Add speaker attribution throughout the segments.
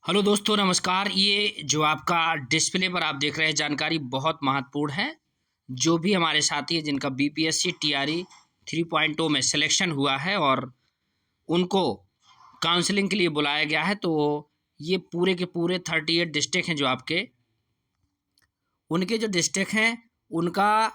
Speaker 1: Hello दोस्तों, नमस्कार। ये जो आपका डिस्प्ले पर आप देख रहे हैं जानकारी बहुत महत्वपूर्ण है। जो भी हमारे साथी हैं जिनका बीपीएससी टीआरई 3.0 में सिलेक्शन हुआ है और उनको काउंसलिंग के लिए बुलाया गया है, तो ये पूरे के पूरे 38 डिस्ट्रिक्ट हैं जो आपके, उनके जो डिस्ट्रिक्ट हैं उनका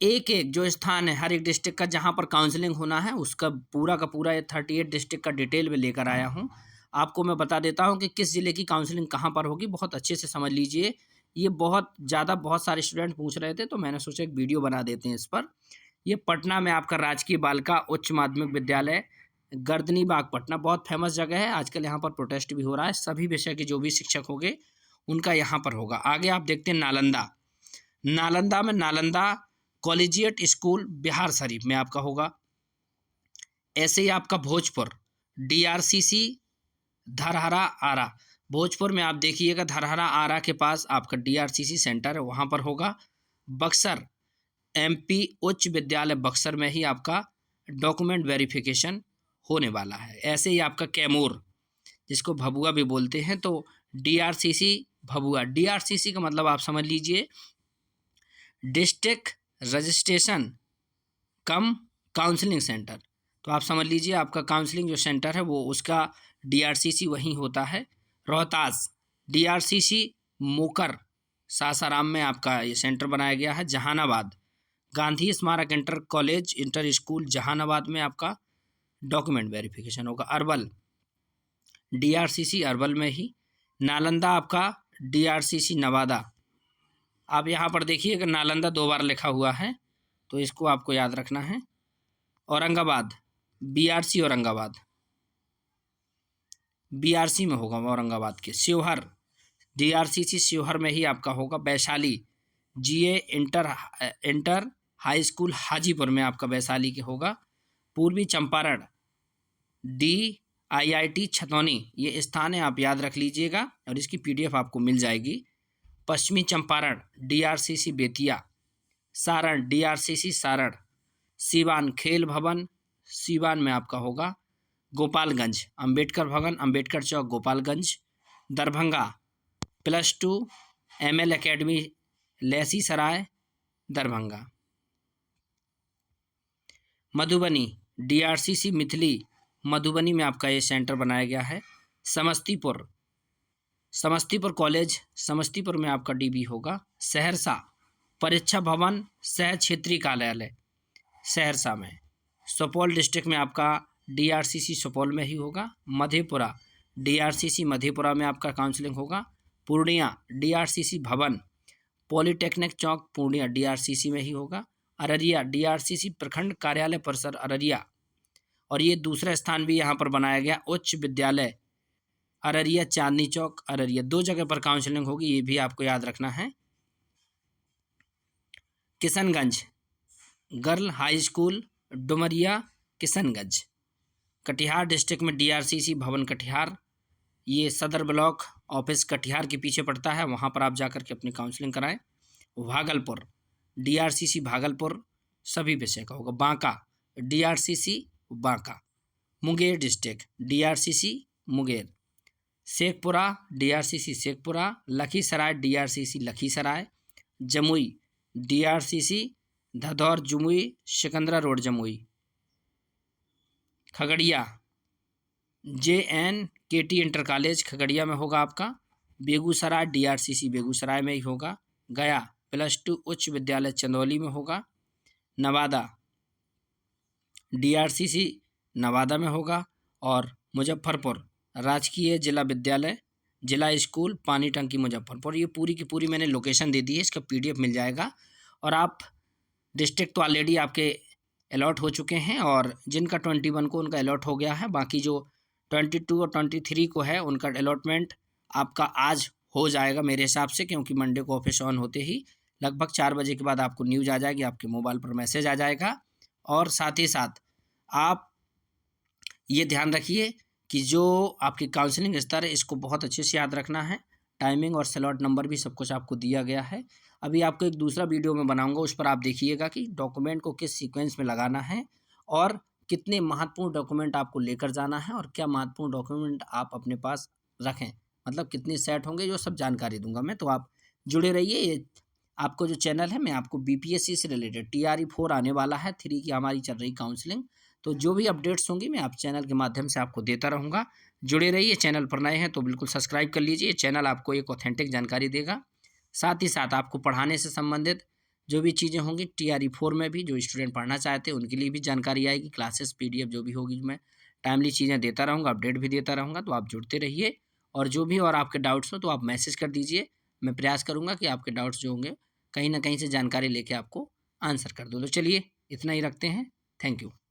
Speaker 1: एक एक जो स्थान है हर एक डिस्ट्रिक्ट का जहाँ पर काउंसलिंग होना है उसका पूरा का पूरा ये 38 डिस्ट्रिक्ट का डिटेल में लेकर आया हूँ। आपको मैं बता देता हूँ कि किस ज़िले की काउंसलिंग कहाँ पर होगी, बहुत अच्छे से समझ लीजिए। ये बहुत सारे स्टूडेंट पूछ रहे थे तो मैंने सोचा एक वीडियो बना देते हैं इस पर। ये पटना में आपका राजकीय बालिका उच्च माध्यमिक विद्यालय गर्दनी बाग पटना, बहुत फेमस जगह है। आजकल यहाँ पर प्रोटेस्ट भी हो रहा है। सभी विषय के जो भी शिक्षक होंगे उनका यहाँ पर होगा। आगे आप देखते हैं नालंदा। नालंदा में नालंदा कॉलेजिएट स्कूल बिहार शरीफ में आपका होगा। ऐसे ही आपका भोजपुर डीआरसीसी धरहरा आरा, भोजपुर में आप देखिएगा धरहरा आरा के पास आपका डीआरसीसी सेंटर है, वहाँ पर होगा। बक्सर एमपी उच्च विद्यालय बक्सर में ही आपका डॉक्यूमेंट वेरिफिकेशन होने वाला है। ऐसे ही आपका कैमूर, जिसको भभुआ भी बोलते हैं, तो डीआरसीसी भभुआ, डीआरसीसी का मतलब आप समझ लीजिए डिस्ट्रिक्ट रजिस्ट्रेशन कम काउंसलिंग सेंटर। तो आप समझ लीजिए आपका काउंसलिंग जो सेंटर है वो उसका डीआरसीसी वहीं होता है। रोहतास डीआरसीसी मोकर सासाराम में आपका ये सेंटर बनाया गया है। Jehanabad Gandhi Smarak inter college inter school Jehanabad में आपका डॉक्यूमेंट वेरिफिकेशन होगा। अरवल डीआरसीसी अरवल में ही। नालंदा आपका डीआरसीसी नवादा। आप यहाँ पर देखिए कि नालंदा 2 बार लिखा हुआ है तो इसको आपको याद रखना है। औरंगाबाद बीआरसी औरंगाबाद, बीआरसी में होगा औरंगाबाद के। शिवहर डीआरसीसी शिवहर में ही आपका होगा। वैशाली जीए इंटर हाई स्कूल हाजीपुर में आपका वैशाली के होगा। पूर्वी चंपारण डीआईआईटी छतौनी, ये स्थान है, आप याद रख लीजिएगा और इसकी पीडीएफ आपको मिल जाएगी। पश्चिमी चंपारण डीआरसीसी बेतिया। सारण डीआरसीसी सारण। सीवान खेल भवन सीवान में आपका होगा। गोपालगंज अंबेडकर भवन अंबेडकर चौक गोपालगंज। दरभंगा +2 एमएल एकेडमी लैसी सराय दरभंगा। मधुबनी डीआरसीसी मिथिली मधुबनी में आपका ये सेंटर बनाया गया है। समस्तीपुर समस्तीपुर कॉलेज समस्तीपुर में आपका डीबी होगा। सहरसा परीक्षा भवन सह क्षेत्रीय कार्यालय सहरसा में। सुपौल डिस्ट्रिक्ट में आपका डीआरसीसी सुपौल में ही होगा। मधेपुरा डीआरसीसी मधेपुरा में आपका काउंसलिंग होगा। पूर्णिया डीआरसीसी भवन पॉलीटेक्निक चौक पूर्णिया डीआरसीसी में ही होगा। अररिया डीआरसीसी प्रखंड कार्यालय परिसर अररिया, और ये दूसरा स्थान भी यहाँ पर बनाया गया उच्च विद्यालय अररिया चांदनी चौक अररिया। 2 जगह पर काउंसलिंग होगी, ये भी आपको याद रखना है। Kishanganj girl high school Dumaria Kishanganj. Katihar district में डीआरसीसी भवन कटिहार, ये सदर ब्लॉक ऑफिस कटिहार के पीछे पड़ता है, वहाँ पर आप जाकर के अपनी काउंसलिंग कराएं। भागलपुर डीआरसीसी भागलपुर सभी विषय का होगा। Banka DRCC Banka. Munger district DRCC Munger. Sheikhpura DRCC Sheikhpura. Lakhisarai DRCC Lakhisarai. Jamui DRCC Dhadhaur Jamui Sikandra road Jamui. Khagaria JNKT inter college Khagaria में होगा आपका। बेगूसराय डीआरसीसी बेगूसराय में ही होगा। गया +2 उच्च विद्यालय चंदौली में होगा। नवादा डीआरसीसी नवादा में होगा। और मुजफ्फरपुर राजकीय जिला विद्यालय जिला स्कूल पानी टंकी मुजफ्फरपुर। ये पूरी की पूरी मैंने लोकेशन दे दी है, इसका पीडीएफ मिल जाएगा। और आप डिस्ट्रिक्ट तो ऑलरेडी आपके अलॉट हो चुके हैं, और जिनका 21 को उनका अलॉट हो गया है, बाकी जो 22 और 23 को है उनका अलॉटमेंट आपका आज हो जाएगा मेरे हिसाब से, क्योंकि मंडे को ऑफिस ऑन होते ही लगभग 4 बजे के बाद आपको न्यूज़ आ जाएगी, आपके मोबाइल पर मैसेज आ जाएगा। और साथ ही साथ आप ये ध्यान रखिए कि जो आपकी काउंसलिंग स्तर है इसको बहुत अच्छे से याद रखना है। टाइमिंग और स्लॉट नंबर भी सब कुछ आपको दिया गया है। अभी आपको एक दूसरा वीडियो में बनाऊंगा, उस पर आप देखिएगा कि डॉक्यूमेंट को किस सीक्वेंस में लगाना है और कितने महत्वपूर्ण डॉक्यूमेंट आपको लेकर जाना है और क्या महत्वपूर्ण डॉक्यूमेंट आप अपने पास रखें मतलब कितने सेट होंगे, जो सब जानकारी दूंगा मैं। तो आप जुड़े रहिए। ये आपको जो चैनल है, मैं आपको बीपीएससी से रिलेटेड TRE 4 आने वाला है, 3 की हमारी चल रही काउंसलिंग, तो जो भी अपडेट्स होंगी मैं आप चैनल के माध्यम से आपको देता रहूँगा। जुड़े रहिए। चैनल पर नए हैं तो बिल्कुल सब्सक्राइब कर लीजिए। चैनल आपको एक ऑथेंटिक जानकारी देगा, साथ ही साथ आपको पढ़ाने से संबंधित जो भी चीज़ें होंगी TRE 4 में भी, जो स्टूडेंट पढ़ना चाहते हैं उनके लिए भी जानकारी आएगी। क्लासेस PDF जो भी होगी, मैं टाइमली चीज़ें देता रहूँगा, अपडेट भी देता रहूँगा। तो आप जुड़ते रहिए, और जो भी और आपके डाउट्स हो तो आप मैसेज कर दीजिए। मैं प्रयास करूँगा कि आपके डाउट्स जो होंगे कहीं ना कहीं से जानकारी लेके आपको आंसर कर दूँ। तो चलिए इतना ही रखते हैं। Thank you.